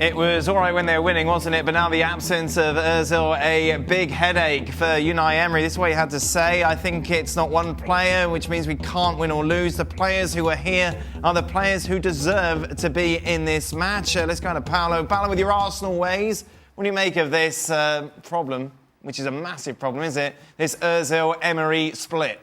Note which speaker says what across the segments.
Speaker 1: It was all right when they were winning, wasn't it? But now the absence of Ozil, a big headache for Unai Emery. This is what he had to say. I think it's not one player, which means we can't win or lose. The players who are here are the players who deserve to be in this match. Let's go to Paolo. Paolo, with your Arsenal ways, what do you make of this problem, which is a massive problem, is it? This Ozil-Emery split.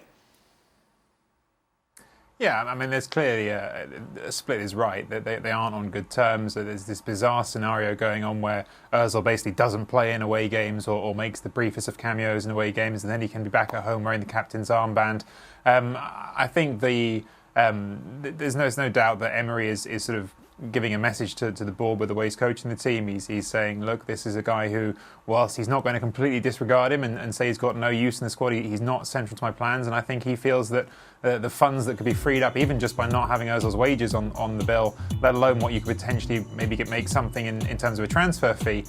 Speaker 2: Yeah, I mean, there's clearly a split is right. They aren't on good terms. There's this bizarre scenario going on where Ozil basically doesn't play in away games or makes the briefest of cameos in away games, and then he can be back at home wearing the captain's armband. I think there's no doubt that Emery is sort of giving a message to the board with the way he's coaching the team. He's saying, look, this is a guy who, whilst he's not going to completely disregard him and say he's got no use in the squad, he's not central to my plans. And I think he feels that the funds that could be freed up, even just by not having Ozil's wages on the bill, let alone what you could potentially maybe make something in terms of a transfer fee,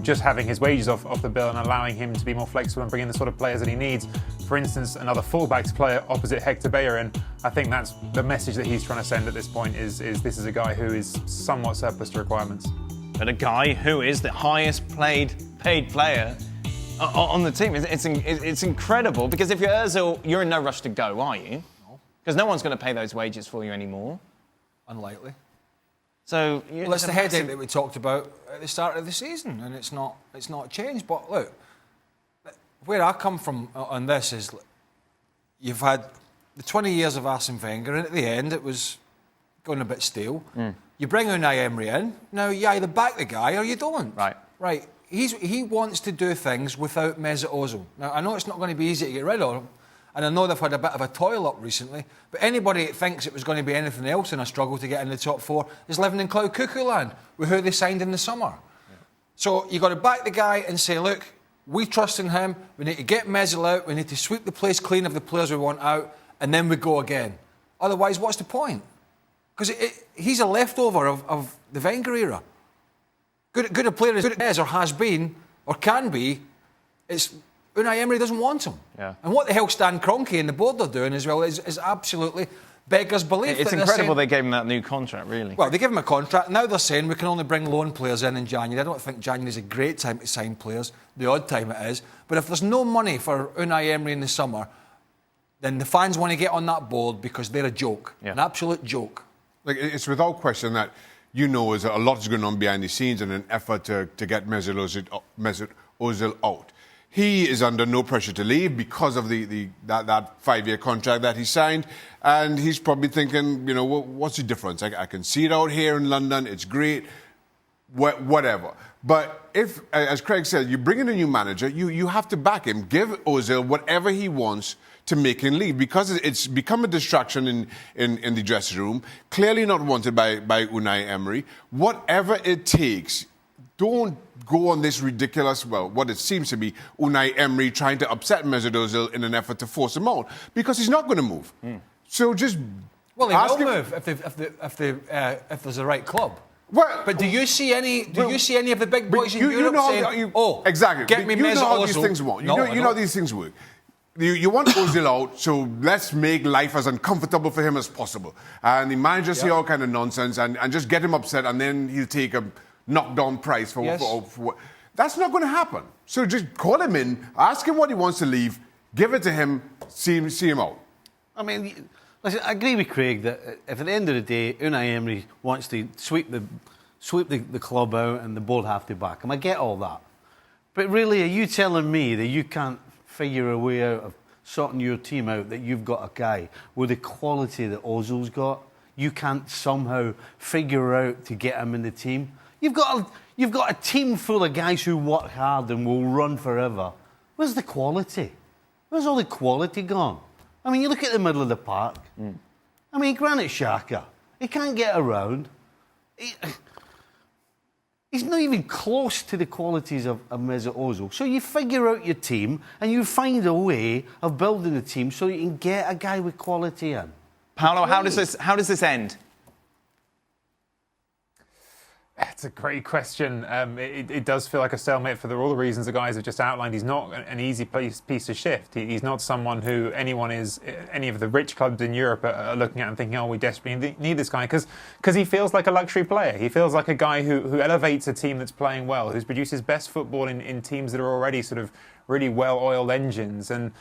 Speaker 2: just having his wages off the bill and allowing him to be more flexible and bring in the sort of players that he needs. For instance, another fullback to play opposite Hector Bellerin. I think that's the message that he's trying to send at this point, is this is a guy who is somewhat surplus to requirements.
Speaker 1: But a guy who is the highest paid player on the team. It's incredible, because if you're Ozil, you're in no rush to go, are you? No. Because no one's going to pay those wages for you anymore.
Speaker 3: Unlikely.
Speaker 1: So
Speaker 3: well, it's the headache that we talked about at the start of the season, and it's not changed. But look, where I come from on this is, you've had the 20 years of Arsene Wenger, and at the end it was going a bit stale. You bring Unai Emery in, now you either back the guy or you don't. Right. He wants to do things without Mesut Ozil. Now, I know it's not going to be easy to get rid of him, and I know they've had a bit of a toil-up recently, but anybody that thinks it was going to be anything else in a struggle to get in the top four is living in cloud cuckoo land with who they signed in the summer. Yeah. So you've got to back the guy and say, look, we trust in him, we need to get Mesut out, we need to sweep the place clean of the players we want out, and then we go again. Otherwise, what's the point? Because he's a leftover of the Wenger era. Good a player as good as or has been, or can be, it's Unai Emery doesn't want him. Yeah. And what the hell Stan Kroenke and the board are doing as well is absolutely beggars belief.
Speaker 1: It's incredible they gave him that new contract, really.
Speaker 3: Well, they gave him a contract. Now they're saying we can only bring loan players in January. I don't think January is a great time to sign players. The odd time it is. But if there's no money for Unai Emery in the summer, then the fans want to get on that board because they're a joke. Yeah. An absolute joke.
Speaker 4: Like, it's without question that a lot is going on behind the scenes in an effort to get Mesut Ozil out. He is under no pressure to leave because of that 5-year contract that he signed, and he's probably thinking, what's the difference? I can see it out here in London. It's great, whatever. But if, as Craig said, you bring in a new manager, you have to back him. Give Ozil whatever he wants to make him leave, because it's become a distraction in the dressing room. Clearly not wanted by Unai Emery. Whatever it takes, don't go on this ridiculous, what it seems to be Unai Emery trying to upset Mesut Ozil in an effort to force him out, because he's not going to move. So just
Speaker 3: he will move if there's a right club. Well, but do you see any of the big boys in Europe saying,
Speaker 4: exactly.
Speaker 3: Get me Mesut Ozil?
Speaker 4: You know how these things work. You know how these things work. You want Ozil out, so let's make life as uncomfortable for him as possible. And the manager say all kind of nonsense and just get him upset, and then he'll take a knockdown price for what. That's not going to happen. So just call him in, ask him what he wants to leave, give it to him, see him out.
Speaker 5: I mean, listen, I agree with Craig that if at the end of the day Unai Emery wants to sweep the club out and the board have to back him, I get all that. But really, are you telling me that you can't figure a way out of sorting your team out, that you've got a guy with the quality that Ozil's got? You can't somehow figure out to get him in the team? You've got a team full of guys who work hard and will run forever. Where's the quality? Where's all the quality gone? I mean, you look at the middle of the park. I mean, granted, Shaka, he can't get around. He's not even close to the qualities of Mesut Ozil. So you figure out your team and you find a way of building a team so you can get a guy with quality in.
Speaker 1: Paolo, how does this end?
Speaker 2: It's a great question. It does feel like a stalemate for all the reasons the guys have just outlined. He's not an easy piece to shift. He's not someone who any of the rich clubs in Europe are looking at and thinking, oh, we desperately need this guy, because he feels like a luxury player. He feels like a guy who elevates a team that's playing well, who produces best football in teams that are already sort of really well-oiled engines, and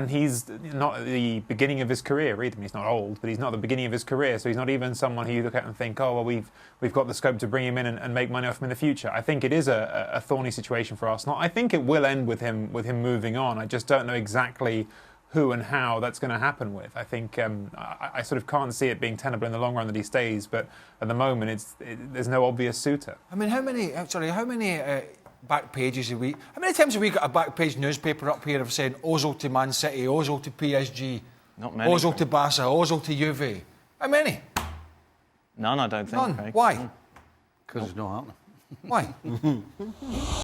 Speaker 2: he's not at the beginning of his career either. I mean, he's not old, but he's not at the beginning of his career, so he's not even someone who you look at and think, oh, well, we've got the scope to bring him in and make money off him in the future. I think it is a thorny situation for Arsenal. I think it will end with him moving on. I just don't know exactly who and how that's going to happen with. I think I sort of can't see it being tenable in the long run that he stays, but at the moment there's no obvious suitor.
Speaker 3: I mean, how many back pages a week? How many times have we got a back page newspaper up here of saying Ozil to Man City, Ozil to PSG,
Speaker 1: Not many.
Speaker 3: Ozil to Barca, Ozil to Juve? How many?
Speaker 1: None, I don't think.
Speaker 3: None.
Speaker 1: Craig.
Speaker 3: Why?
Speaker 5: Because it's not happening.
Speaker 3: Why?